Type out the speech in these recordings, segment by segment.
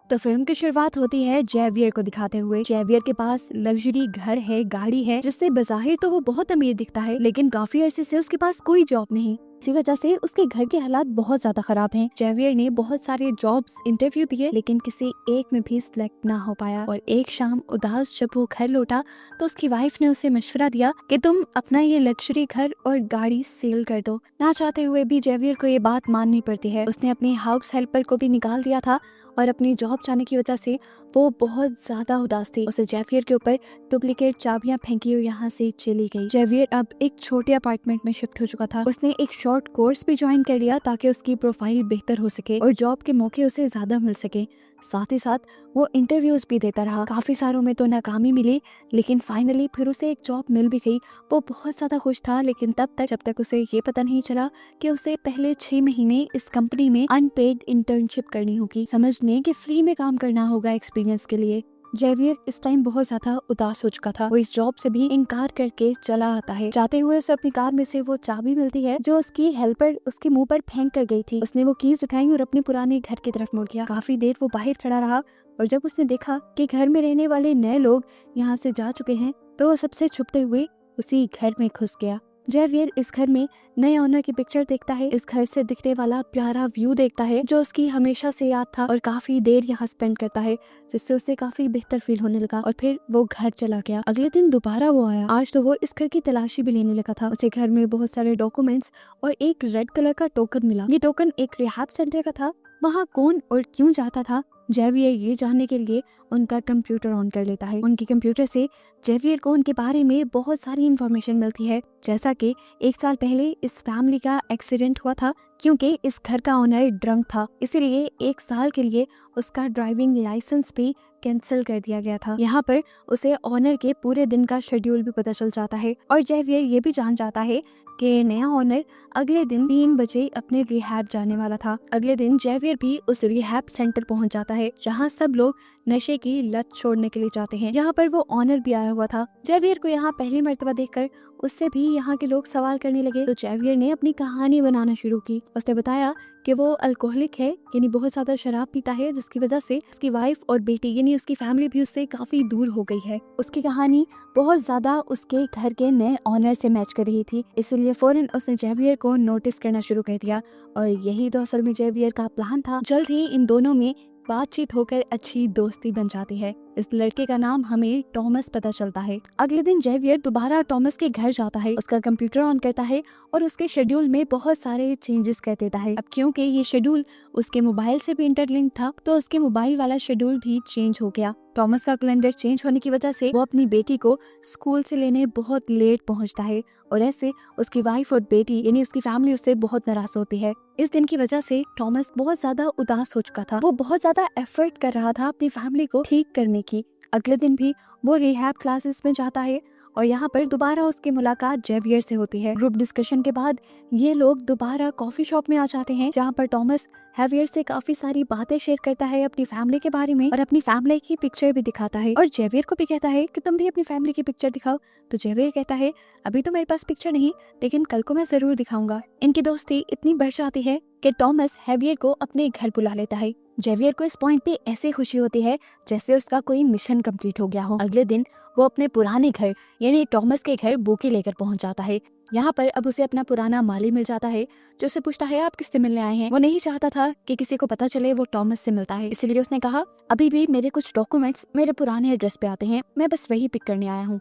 तो फिल्म की शुरुआत होती है जेवियर को दिखाते हुए। जेवियर के पास लग्जरी घर है, गाड़ी है, जिससे बज़ाहिर तो वो बहुत अमीर दिखता है, लेकिन काफी अरसे से उसके पास कोई जॉब नहीं। इसी वजह से उसके घर के हालात बहुत ज्यादा खराब हैं। जेवियर ने बहुत सारे जॉब्स इंटरव्यू दिए, लेकिन किसी एक में भी सिलेक्ट ना हो पाया। और एक शाम उदास जब वो घर लौटा तो उसकी वाइफ ने उसे मशवरा दिया कि तुम अपना ये लग्जरी घर और गाड़ी सेल कर दो। ना चाहते हुए भी जेवियर को ये बात माननी पड़ती है। उसने अपनी हाउस हेल्पर को भी निकाल दिया था और अपनी जॉब जाने की वजह से वो बहुत ज्यादा उदास थी। उसे जेवियर के ऊपर डुप्लीकेट चाबियां फेंकी और यहाँ से चली गई। जेवियर अब एक छोटे अपार्टमेंट में शिफ्ट हो चुका था। उसने एक शॉर्ट कोर्स भी ज्वाइन कर लिया ताकि उसकी प्रोफाइल बेहतर हो सके और जॉब के मौके उसे ज्यादा मिल सके। साथ ही साथ वो इंटरव्यूज भी देता रहा। काफी सारों में तो नाकामी मिली, लेकिन फाइनली फिर उसे एक जॉब मिल भी गई। वो बहुत ज्यादा खुश था, लेकिन तब तक जब तक उसे ये पता नहीं चला कि उसे पहले 6 महीने इस कंपनी में अनपेड इंटर्नशिप करनी होगी। समझने कि फ्री में काम करना होगा एक्सपीरियंस के लिए। जेवियर इस टाइम बहुत ज्यादा उदास हो चुका था। वो इस जॉब से भी इनकार करके चला आता है। जाते हुए उसे अपनी कार में से वो चाबी मिलती है जो उसकी हेल्पर उसके मुंह पर फेंक कर गई थी। उसने वो कीज उठाई और अपने पुराने घर की तरफ मुड़ गया। काफी देर वो बाहर खड़ा रहा और जब उसने देखा कि घर में रहने वाले नए लोग यहाँ से जा चुके हैं तो वो सबसे छुपते हुए उसी घर में घुस गया। जेवियर इस घर में नए ओनर की पिक्चर देखता है। इस घर से दिखने वाला प्यारा व्यू देखता है जो उसकी हमेशा से याद था और काफी देर यहाँ स्पेंड करता है, जिससे उसे काफी बेहतर फील होने लगा और फिर वो घर चला गया। अगले दिन दोबारा वो आया। आज तो वो इस घर की तलाशी भी लेने लगा था। उसे घर में बहुत सारे डॉक्यूमेंट्स और एक रेड कलर का टोकन मिला। ये टोकन एक रिहैब सेंटर का था। वहाँ कौन और क्यों जाता था, जेवियर ये जानने के लिए उनका कंप्यूटर ऑन कर लेता है। उनके कंप्यूटर से जेवियर को उनके बारे में बहुत सारी इंफॉर्मेशन मिलती है, जैसा कि 1 साल पहले इस फैमिली का एक्सीडेंट हुआ था क्योंकि इस घर का ओनर ड्रंक था, इसीलिए 1 साल के लिए उसका ड्राइविंग लाइसेंस भी कैंसिल कर दिया गया था। यहाँ पर उसे ओनर के पूरे दिन का शेड्यूल भी पता चल जाता है और जेवियर ये भी जान जाता है कि नया ओनर अगले दिन 3 बजे अपने रिहैब जाने वाला था। अगले दिन जेवियर भी उस रिहैब सेंटर पहुंच जाता है जहां सब लोग नशे की लत छोड़ने के लिए जाते हैं। यहाँ पर वो ओनर भी आया हुआ था। जेवियर को यहाँ पहली मर्तबा देखकर उससे भी यहाँ के लोग सवाल करने लगे, तो जेवियर ने अपनी कहानी बनाना शुरू की। उसने बताया कि वो अल्कोहलिक है, यानी बहुत ज्यादा शराब पीता है, जिसकी वजह से उसकी वाइफ और बेटी यानी उसकी फैमिली भी उससे काफी दूर हो गई है। उसकी कहानी बहुत ज्यादा उसके घर के नए ऑनर से मैच कर रही थी, इसलिए फौरन उसने जेवियर को नोटिस करना शुरू कर दिया और यही तो असल में जेवियर का प्लान था। जल्द ही इन दोनों में बातचीत होकर अच्छी दोस्ती बन जाती है। इस लड़के का नाम हमें टॉमस पता चलता है। अगले दिन जेवियर दोबारा टॉमस के घर जाता है, उसका कंप्यूटर ऑन करता है और उसके शेड्यूल में बहुत सारे चेंजेस कर देता है। अब क्योंकि ये शेड्यूल उसके मोबाइल से भी इंटरलिंक था तो उसके मोबाइल वाला शेड्यूल भी चेंज हो गया। टॉमस का कैलेंडर चेंज होने की वजह से वो अपनी बेटी को स्कूल से लेने बहुत लेट पहुंचता है और ऐसे उसकी वाइफ और बेटी यानी उसकी फैमिली उससे बहुत नाराज होती है। इस दिन की वजह से टॉमस बहुत ज्यादा उदास हो चुका था। वो बहुत ज्यादा एफर्ट कर रहा था अपनी फैमिली को ठीक करने की। अगले दिन भी वो रिहैब क्लासेस में जाता है और यहाँ पर दोबारा उसकी मुलाकात जेवियर से होती है। ग्रुप डिस्कशन के बाद ये लोग दोबारा कॉफी शॉप में आ जाते हैं जहाँ पर टॉमस जेवियर से काफी सारी बातें शेयर करता है अपनी फैमिली के बारे में और अपनी फैमिली की पिक्चर भी दिखाता है और जेवियर को भी कहता है कि तुम भी अपनी फैमिली की पिक्चर दिखाओ। तो जेवियर कहता है अभी तो मेरे पास पिक्चर नहीं, लेकिन कल को मैं जरूर दिखाऊंगा। इनकी दोस्ती इतनी बढ़ जाती है कि टॉमस जेवियर को अपने घर बुला लेता है। जेवियर को इस पॉइंट पे ऐसे खुशी होती है जैसे उसका कोई मिशन कंप्लीट हो गया हो। अगले दिन वो अपने पुराने घर यानी टॉमस के घर बुके लेकर पहुंच जाता है। यहाँ पर अब उसे अपना पुराना माली मिल जाता है जो उसे पूछता है आप किससे मिलने आए हैं। वो नहीं चाहता था कि किसी को पता चले वो टॉमस से मिलता है, इसीलिए उसने कहा अभी भी मेरे कुछ डॉक्यूमेंट्स मेरे पुराने एड्रेस पे आते हैं, मैं बस वही पिक करने आया हूँ।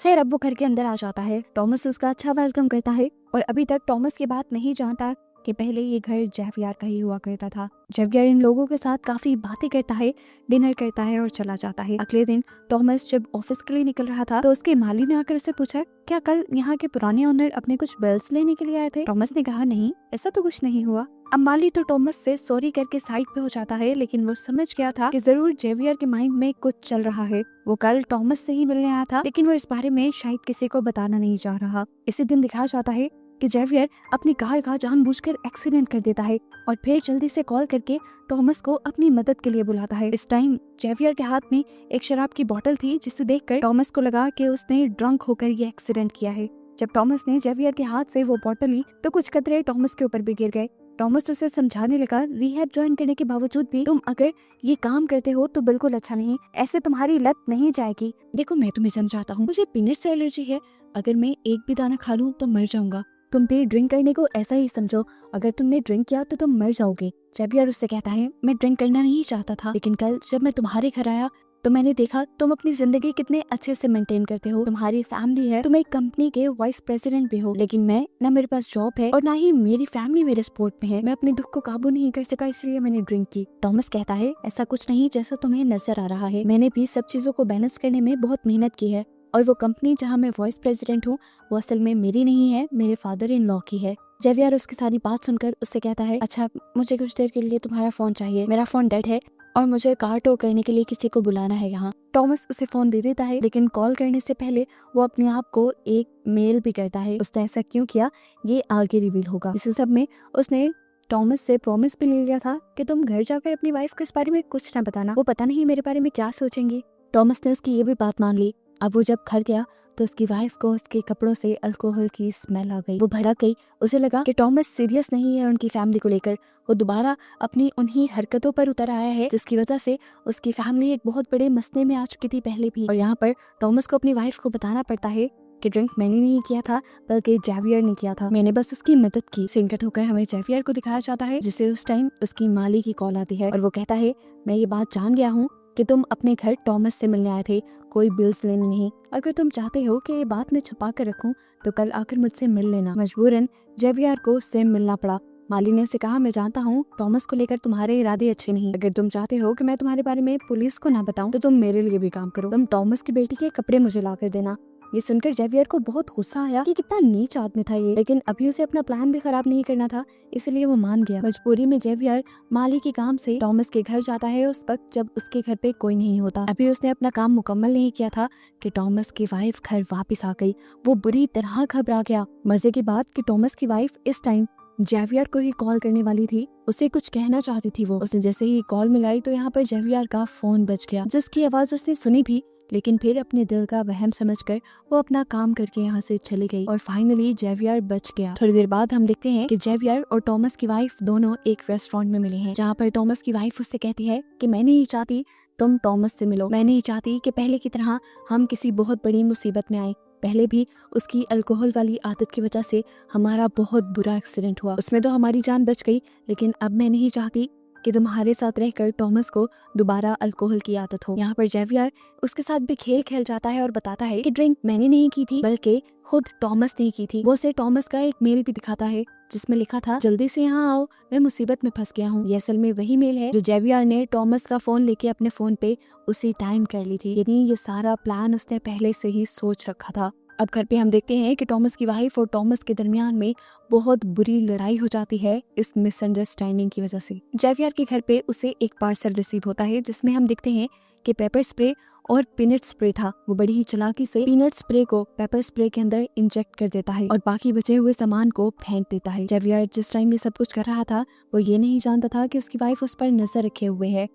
खैर अब वो घर के अंदर आ जाता है। टॉमस उसका अच्छा वेलकम करता है और अभी तक टॉमस ये बात नहीं जानता कि पहले ये घर जेवियर का ही हुआ करता था। जेवियर इन लोगों के साथ काफी बातें करता है, डिनर करता है और चला जाता है। अगले दिन टॉमस जब ऑफिस के लिए निकल रहा था तो उसके माली ने आकर उसे पूछा क्या कल यहाँ के पुराने ओनर अपने कुछ बिल्स लेने के लिए आए थे। टॉमस ने कहा नहीं, ऐसा तो कुछ नहीं हुआ। अब माली तो टॉमस से सॉरी करके साइड पे हो जाता है, लेकिन वो समझ गया था कि जरूर जेवियर के माइंड में कुछ चल रहा है। वो कल टॉमस से ही मिलने आया था, लेकिन वो इस बारे में शायद किसी को बताना नहीं चाह रहा। इसी दिन दिखाया जाता है कि जेवियर अपनी कार का जानबूझकर एक्सीडेंट कर देता है और फिर जल्दी से कॉल करके टॉमस को अपनी मदद के लिए बुलाता है। इस टाइम जेवियर के हाथ में एक शराब की बोतल थी जिसे देखकर टॉमस को लगा कि उसने ड्रंक होकर ये एक्सीडेंट किया है। जब टॉमस ने जेवियर के हाथ से वो बोतल ली तो कुछ कतरे टॉमस के ऊपर भी गिर गए, टॉमस उसे समझाने लगा, रिहैब ज्वाइन करने के बावजूद भी तुम अगर ये काम करते हो तो बिल्कुल अच्छा नहीं, ऐसे तुम्हारी लत नहीं जाएगी। देखो मैं तुम्हें समझाता हूँ, मुझे पीनट से एलर्जी है, अगर मैं एक भी दाना खा लूँ तो मर जाऊंगा। तुम भी ड्रिंक करने को ऐसा ही समझो, अगर तुमने ड्रिंक किया तो तुम मर जाओगे। जेवियर उससे कहता है, मैं ड्रिंक करना नहीं चाहता था, लेकिन कल जब मैं तुम्हारे घर आया तो मैंने देखा तुम अपनी जिंदगी कितने अच्छे से मेंटेन करते हो, तुम्हारी फैमिली है, तुम एक कंपनी के वाइस प्रेसिडेंट भी हो, लेकिन मैं ना मेरे पास जॉब है और ना ही मेरी फैमिली मेरे सपोर्ट में है। मैं अपने दुख को काबू नहीं कर सका, इसलिए मैंने ड्रिंक की। टॉमस कहता है, ऐसा कुछ नहीं जैसा तुम्हें नजर आ रहा है, मैंने भी सब चीजों को बैलेंस करने में बहुत मेहनत की है, और वो कंपनी जहाँ मैं वाइस प्रेसिडेंट हूँ वो असल में मेरी नहीं है, मेरे फादर इन लॉ की है। जेवियर उसकी सारी बात सुनकर उससे कहता है, अच्छा मुझे कुछ देर के लिए तुम्हारा फोन चाहिए, मेरा फोन डेड है और मुझे कार टो करने के लिए किसी को बुलाना है यहाँ। टॉमस उसे फोन दे देता है, लेकिन कॉल करने से पहले वो अपने आप को एक मेल भी करता है। उसने ऐसा क्यों किया ये आगे रिवील होगा। इस सब में उसने टॉमस से प्रॉमिस भी ले लिया था कि तुम घर जाकर अपनी वाइफ को इस बारे में कुछ ना बताना, वो पता नहीं मेरे बारे में क्या सोचेंगी। टॉमस ने उसकी ये भी बात मान ली। अब वो जब घर गया तो उसकी वाइफ को उसके कपड़ों से अल्कोहल की स्मेल आ गई। वो भड़क गई, उसे लगा कि टॉमस सीरियस नहीं है उनकी फैमिली को लेकर। वो दोबारा अपनी उन्हीं हरकतों पर उतर आया है जिसकी वजह से उसकी फैमिली एक बहुत बड़े मसले में आ चुकी थी पहले भी। और यहाँ पर टॉमस को अपनी वाइफ को बताना पड़ता है कि ड्रिंक मैंने नहीं किया था बल्कि जेवियर ने किया था, मैंने बस उसकी मदद की। सिंकट होकर हमें जेवियर को दिखाया जाता है, जिसे उस टाइम उसकी माली की कॉल आती है और वो कहता है, मैं ये बात जान गया हूँ कि तुम अपने घर टॉमस से मिलने आए थे, कोई बिल्स लेने नहीं। अगर तुम चाहते हो कि ये बात मैं छुपा कर रखूं तो कल आकर मुझसे मिल लेना। मजबूरन जेवियर को उससे मिलना पड़ा। माली ने उसे कहा, मैं जानता हूँ टॉमस को लेकर तुम्हारे इरादे अच्छे नहीं, अगर तुम चाहते हो कि मैं तुम्हारे बारे में पुलिस को ना बताऊं तो तुम मेरे लिए भी काम करो, तुम टॉमस की बेटी के कपड़े मुझे ला कर देना। ये सुनकर जेवियर को बहुत गुस्सा आया कि कितना नीच आदमी था ये, लेकिन अभी उसे अपना प्लान भी खराब नहीं करना था, इसलिए वो मान गया। मजबूरी में जेवियर माली के काम से टॉमस के घर जाता है उस वक्त जब उसके घर पे कोई नहीं होता। अभी उसने अपना काम मुकम्मल नहीं किया था कि टॉमस की वाइफ घर वापस आ गई। वो बुरी तरह घबरा गया। मजे की बात कि टॉमस की वाइफ इस टाइम जेवियर को ही कॉल करने वाली थी, उसे कुछ कहना चाहती थी। वो उसने जैसे ही कॉल मिलाई तो यहाँ पर जेवियर का फोन बज गया, जिसकी आवाज उसने सुनी भी, लेकिन फिर अपने दिल का वहम समझकर वो अपना काम करके यहाँ से चली गई और फाइनली जेवियर बच गया। थोड़ी देर बाद हम देखते हैं कि जेवियर और टॉमस की वाइफ दोनों एक रेस्टोरेंट में मिले हैं, जहाँ पर टॉमस की वाइफ उससे कहती है कि मैं नहीं चाहती तुम टॉमस से मिलो, मैं नहीं चाहती कि पहले की तरह हम किसी बहुत बड़ी मुसीबत में आए। पहले भी उसकी अल्कोहल वाली आदत की वजह से हमारा बहुत बुरा एक्सीडेंट हुआ, उसमें तो हमारी जान बच गई, लेकिन अब मैं नहीं चाहती कि तुम्हारे साथ रहकर टॉमस को दोबारा अल्कोहल की आदत हो। यहाँ पर जेवियर उसके साथ भी खेल खेल जाता है और बताता है कि ड्रिंक मैंने नहीं की थी बल्कि खुद टॉमस ने की थी। वो उसे टॉमस का एक मेल भी दिखाता है जिसमें लिखा था, जल्दी से यहाँ आओ, मैं मुसीबत में फंस गया हूँ। ये असल में वही मेल है जो जेवियर ने टॉमस का फोन लेके अपने फोन पे उसी टाइम कर ली थी, यानी ये सारा प्लान उसने पहले से ही सोच रखा था। अब घर पे हम देखते हैं कि टॉमस की वाइफ और टॉमस के दरमियान में बहुत बुरी लड़ाई हो जाती है इस मिसअंडरस्टैंडिंग की वजह से। जेवियर के घर पे उसे एक पार्सल रिसीव होता है जिसमें हम देखते हैं कि पेपर स्प्रे और पीनट स्प्रे था। वो बड़ी ही चालाकी से पीनट स्प्रे को पेपर स्प्रे के अंदर इंजेक्ट कर देता है और बाकी बचे हुए सामान को फेंक देता है। जेवियर जिस टाइम ये सब कुछ कर रहा था वो ये नहीं जानता था कि उसकी वाइफ उस पर नजर रखे हुए है।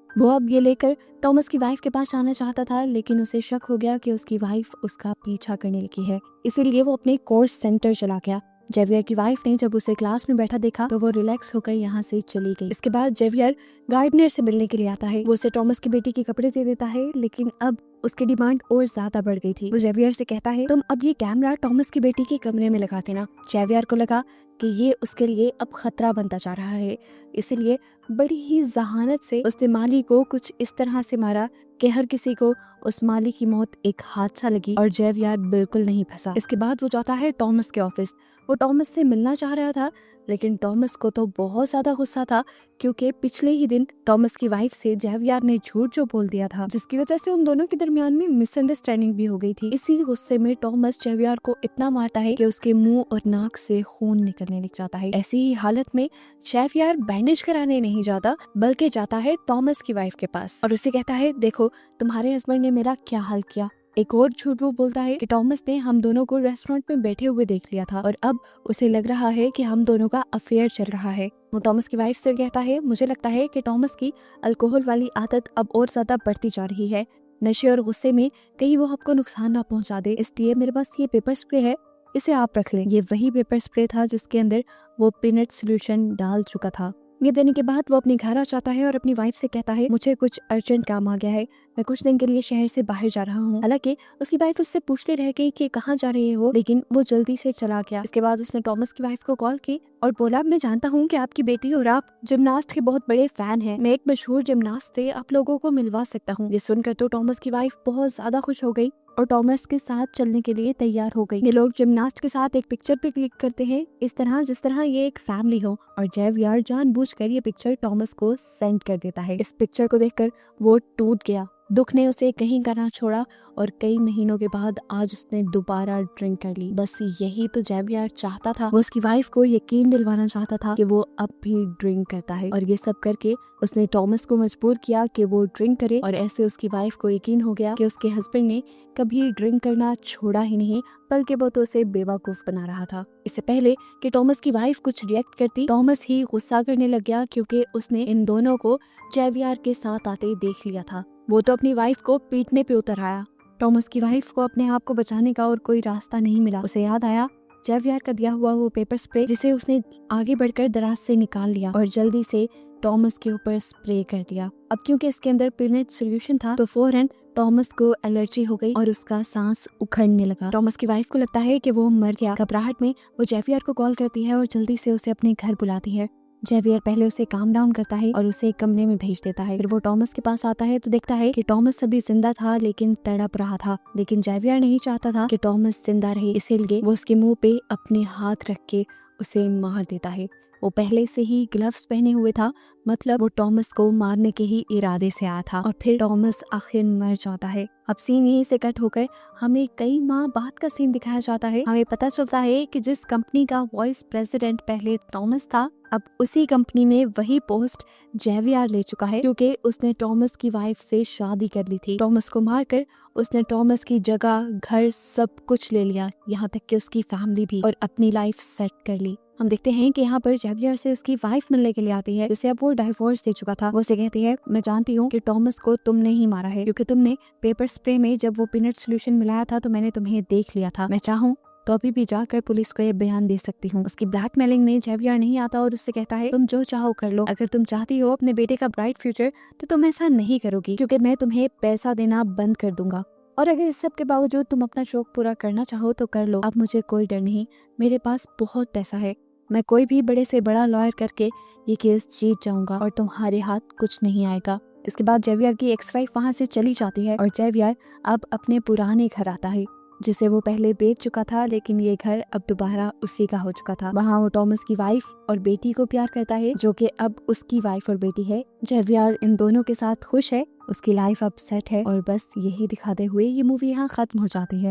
वो अब ये लेकर टॉमस की वाइफ के पास जाना चाहता था, लेकिन उसे शक हो गया कि उसकी वाइफ उसका पीछा करने लगी है, इसीलिए वो अपने कोर्स सेंटर चला गया। जेवियर की वाइफ ने जब उसे क्लास में बैठा देखा तो वो रिलैक्स होकर यहाँ से चली गई। इसके बाद जेवियर गार्डनर से मिलने के लिए आता है। वो उसे टॉमस की बेटी के कपड़े दे देता है, लेकिन अब उसकी डिमांड और ज्यादा बढ़ गई थी। वो जेवियर से कहता है, तुम अब ये कैमरा टॉमस की बेटी के कमरे में लगा देना। जेवियर को लगा कि ये उसके लिए अब खतरा बनता जा रहा है, इसलिए बड़ी ही जहानत से उसने माली को कुछ इस तरह से मारा कि हर किसी को उस माली की मौत एक हादसा लगी और जेवियर बिल्कुल नहीं फंसा। इसके बाद वो जाता है टॉमस के ऑफिस। वो टॉमस से मिलना चाह रहा था, लेकिन टॉमस को तो बहुत ज्यादा गुस्सा था क्योंकि पिछले ही दिन टॉमस की वाइफ से जेवियर ने झूठ जो बोल दिया था, जिसकी वजह से उन दोनों के दरमियान में मिसअंडरस्टैंडिंग भी हो गई थी। इसी गुस्से में टॉमस जेवियर को इतना मारता है कि उसके मुंह और नाक से खून निकलने लग जाता है। ऐसी ही हालत में जेवियर बैंडेज कराने नहीं जाता बल्कि जाता है टॉमस की वाइफ के पास और उसे कहता है, देखो तुम्हारे हस्बैंड ने मेरा क्या हाल किया। एक और झूठ वो बोलता है कि टॉमस ने हम दोनों को रेस्टोरेंट में बैठे हुए देख लिया था और अब उसे लग रहा है कि हम दोनों का अफेयर चल रहा है। वो टॉमस की वाइफ से कहता है, मुझे लगता है कि टॉमस की अल्कोहल वाली आदत अब और ज्यादा बढ़ती जा रही है। नशे और गुस्से में कहीं वो आपको नुकसान ना पहुंचा दे, इसलिए मेरे पास ये पेपर स्प्रे है, इसे आप रख लें। ये वही पेपर स्प्रे था जिसके अंदर वो पीनट सोल्यूशन डाल चुका था। ये देने के बाद वो अपने घर आ जाता है और अपनी वाइफ से कहता है, मुझे कुछ अर्जेंट काम आ गया है, मैं कुछ दिन के लिए शहर से बाहर जा रहा हूँ। हालांकि उसकी वाइफ उससे पूछते रह गई कि कहाँ जा रही है वो, लेकिन वो जल्दी से चला गया। इसके बाद उसने टॉमस की वाइफ को कॉल की और बोला, मैं जानता हूँ कि आपकी बेटी और आप जिमनास्ट के बहुत बड़े फैन हैं। मैं एक मशहूर जिमनास्ट से आप लोगों को मिलवा सकता हूँ। ये सुनकर तो टॉमस की वाइफ बहुत ज्यादा खुश हो गई और टॉमस के साथ चलने के लिए तैयार हो गई। ये लोग जिमनास्ट के साथ एक पिक्चर पे क्लिक करते हैं, इस तरह जिस तरह ये एक फैमिली हो, और जेवियर जानबूझकर ये पिक्चर टॉमस को सेंड कर देता है। इस पिक्चर को देखकर वो टूट गया। दुख ने उसे कहीं का ना छोड़ा और कई महीनों के बाद आज उसने दोबारा ड्रिंक कर ली। बस यही तो जेवियर चाहता था। वो उसकी वाइफ को यकीन दिलवाना चाहता था कि वो अब भी ड्रिंक करता है, और ये सब करके उसने टॉमस को मजबूर किया कि वो ड्रिंक करे। और ऐसे उसकी वाइफ को यकीन हो गया कि उसके हस्बैंड ने कभी ड्रिंक करना छोड़ा ही नहीं, बल्कि वो तो उसे बेवकूफ बना रहा था। इससे पहले कि टॉमस की वाइफ कुछ रिएक्ट करती, टॉमस ही गुस्सा करने लग गया, क्योंकि उसने इन दोनों को जेवियर के साथ आते देख लिया था। वो तो अपनी वाइफ को पीटने पे उतर आया। टॉमस की वाइफ को अपने आप को बचाने का और कोई रास्ता नहीं मिला। उसे याद आया जेवियर का दिया हुआ वो पेपर स्प्रे, जिसे उसने आगे बढ़कर दराज से निकाल लिया और जल्दी से टॉमस के ऊपर स्प्रे कर दिया। अब क्योंकि इसके अंदर पीनट सोल्यूशन था तो फौरन टॉमस को एलर्जी हो गई और उसका सांस उखड़ने लगा। टॉमस की वाइफ को लगता है कि वो मर गया। घबराहट में वो जेवियर को कॉल करती है और जल्दी से उसे अपने घर बुलाती है। जेवियर पहले उसे काम डाउन करता है और उसे एक कमरे में भेज देता है। फिर वो टॉमस के पास आता है तो देखता है कि टॉमस अभी जिंदा था लेकिन तड़प रहा था। लेकिन जेवियर नहीं चाहता था कि टॉमस जिंदा रहे, इसीलिए वो उसके मुंह पे अपने हाथ रख के उसे मार देता है। वो पहले से ही ग्लव्स पहने हुए था, मतलब वो टॉमस को मारने के ही इरादे से आया था। और फिर टॉमस आखिर मर जाता है। अब सीन यहीं से कट होकर हमें कई माह बाद का सीन दिखाया जाता है। हमें पता चलता है कि जिस कंपनी का वाइस प्रेसिडेंट पहले टॉमस था, अब उसी कंपनी में वही पोस्ट जेवियर ले चुका है, क्योंकि उसने टॉमस की वाइफ से शादी कर ली थी। टॉमस को मारकर उसने टॉमस की जगह, घर, सब कुछ ले लिया, यहाँ तक कि उसकी फैमिली भी, और अपनी लाइफ सेट कर ली। हम देखते हैं कि यहाँ पर जेवियर से उसकी वाइफ मिलने के लिए आती है, जिसे अब वो डिवोर्स दे चुका था। वो उसे कहती है, मैं जानती हूँ कि टॉमस को तुमने ही मारा है, क्योंकि तुमने पेपर स्प्रे में जब वो पीनट सोल्यूशन मिलाया था तो मैंने तुम्हें देख लिया था। मैं चाहूँ तो अभी भी जाकर पुलिस को ये बयान दे सकती हूँ। उसकी ब्लैकमेलिंग में जेवियर नहीं आता और उससे कहता है, तुम जो चाहो कर लो। अगर तुम चाहती हो अपने बेटे का ब्राइट फ्यूचर तो तुम ऐसा नहीं करोगी, क्योंकि मैं तुम्हें पैसा देना बंद कर दूंगा। और अगर इस सब के बावजूद तुम अपना शौक पूरा करना चाहो तो कर लो। अब मुझे कोई डर नहीं, मेरे पास बहुत पैसा है। मैं कोई भी बड़े से बड़ा लॉयर करके ये केस जीत जाऊंगा और तुम्हारे हाथ कुछ नहीं आएगा। इसके बाद जेवियर की एक्स वाइफ वहाँ से चली जाती है और जेवियर अब अपने पुराने घर आता है, जिसे वो पहले बेच चुका था, लेकिन ये घर अब दोबारा उसी का हो चुका था। वहाँ वो टॉमस की वाइफ और बेटी को प्यार करता है, जो कि अब उसकी वाइफ और बेटी है। जेवियर इन दोनों के साथ खुश है, उसकी लाइफ अब सेट है, और बस यही दिखाते हुए ये मूवी यहाँ खत्म हो जाती है।